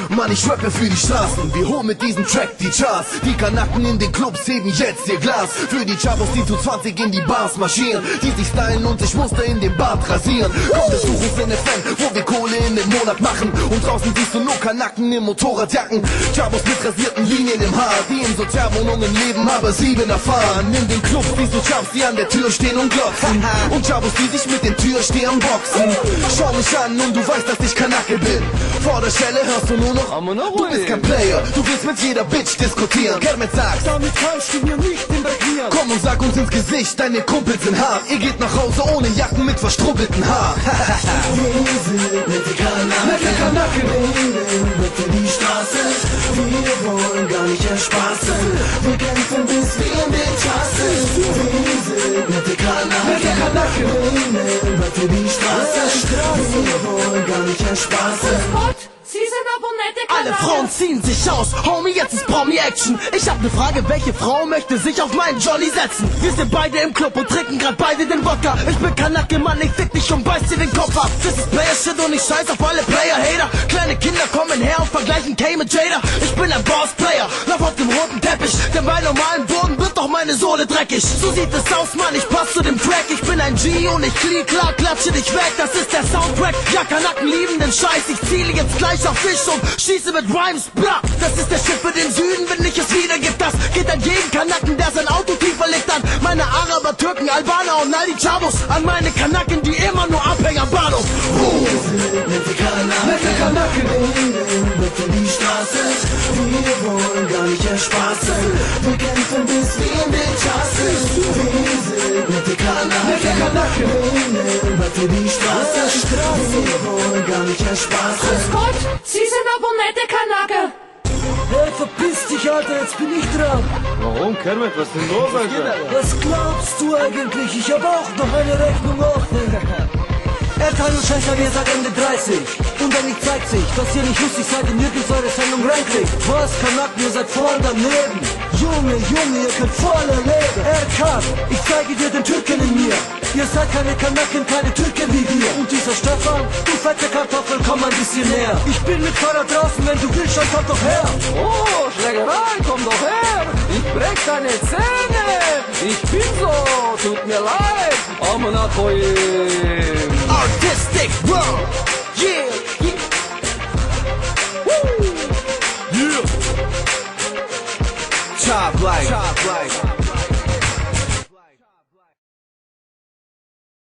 Mann, ich rappe für die Straßen. Wir holen mit diesem Track die Charts. Die Kanaken in den Clubs heben jetzt ihr Glas. Für die Chavos, die zu 20 in die Bars marschieren, die sich stylen und sich Muster in den Bart rasieren. Komm, besuch uns in FM, wo wir Kohle in den Monat machen. Und draußen siehst du nur Kanaken in Motorradjacken. Chavos mit rasierten Linien im Haar, die in Sozialwohnungen leben, aber 7 erfahren. In den Clubs siehst du Chavos, die an der Tür stehen und glotzen. Und Chavos, die sich mit den Türstehern boxen. Schau mich an und du weißt, dass ich Kanake bin. Vor der Schelle hörst du nur noch, du bist kein Player, du willst mit jeder Bitch diskutieren. Kermit sagt, damit kannst du mir nicht integrieren. komm und sag uns ins Gesicht, deine Kumpels sind hart. Ihr geht nach Hause ohne Jacken mit verstrubbelten Haaren. Wir sind nette Kanaken, wählen bitte die Straße. Wir wollen gar nicht erspaßen, wir kämpfen bis wir in den Tasse. Wir sind nette Kanaken, wählen bitte die Straße. Wir wollen gar nicht erspaßen. Gott, Sie sind aber nette Alle Kanaken. Frauen ziehen sich aus, Homie, jetzt ist Promi-Action. Ich hab ne Frage, welche Frau möchte sich auf meinen Jolly setzen? Wir sind beide im Club und trinken grad beide den Wodka. Ich bin Kanake, Mann, ich fick dich und beiß dir den Kopf ab. Das ist Player-Shit und ich scheiß auf alle Player-Hater. Kleine Kinder kommen her und vergleichen Kay mit Jada. Ich bin ein Boss-Player, lauf auf dem roten Teppich. Denn bei normalem Boden wird doch meine Sohle dreckig. So sieht es aus, Mann, ich pass zu dem Track. Ich bin ein G und ich klar, klatsche dich weg. Das ist der Soundtrack. Ja, Kanaken lieben den Scheiß. Ich ziele jetzt gleich auf dich und schieße mit Rhymes, bla. Das ist der Shit für den Süden, wenn ich es wieder gibt. Das geht an jeden Kanaken, der sein Auto tiefer legt. An meine Araber, Türken, Albaner und all die Chavos. An meine Kanaken, die immer nur abhängen am Bahnhof. Wir sind nette Kanaken, wählen bitte die Straße. Wir wollen gar nicht erspaßen, wir kämpfen bis wir in den Tasse. Wir sind nette Kanaken, wählen bitte die Straße. Wir wollen gar nicht erspaßen. Gott, Sie sind aber nette Kanaken. Hey, verpiss dich, Alter, jetzt bin ich dran. Warum, Kermit? Was ist denn los, Alter? Was glaubst du eigentlich? Ich hab auch noch eine Rechnung offen. Erkan und Scheißer, wir seit Ende 30. Und dann nicht zeigt sich, dass ihr nicht lustig seid und nirgends eure Sendung reinkriegt. Was, Kanaken, ihr seid voll daneben. Junge, ihr könnt voll erleben. Erkan, ich zeige dir den Türken in mir. Ihr seid keine Kanaken, keine Türken wie wir. Und dieser Stefan, du fette Kartoffel, komm ein bisschen näher. Ich bin mit Fahrrad draußen, wenn du willst, dann komm doch her. Oh, Schlägerei, komm doch her! Ich brech deine Zähne! Ich bin so, tut mir leid! Amına koyayım! Artistic world, yeah, yeah. Woo. Child like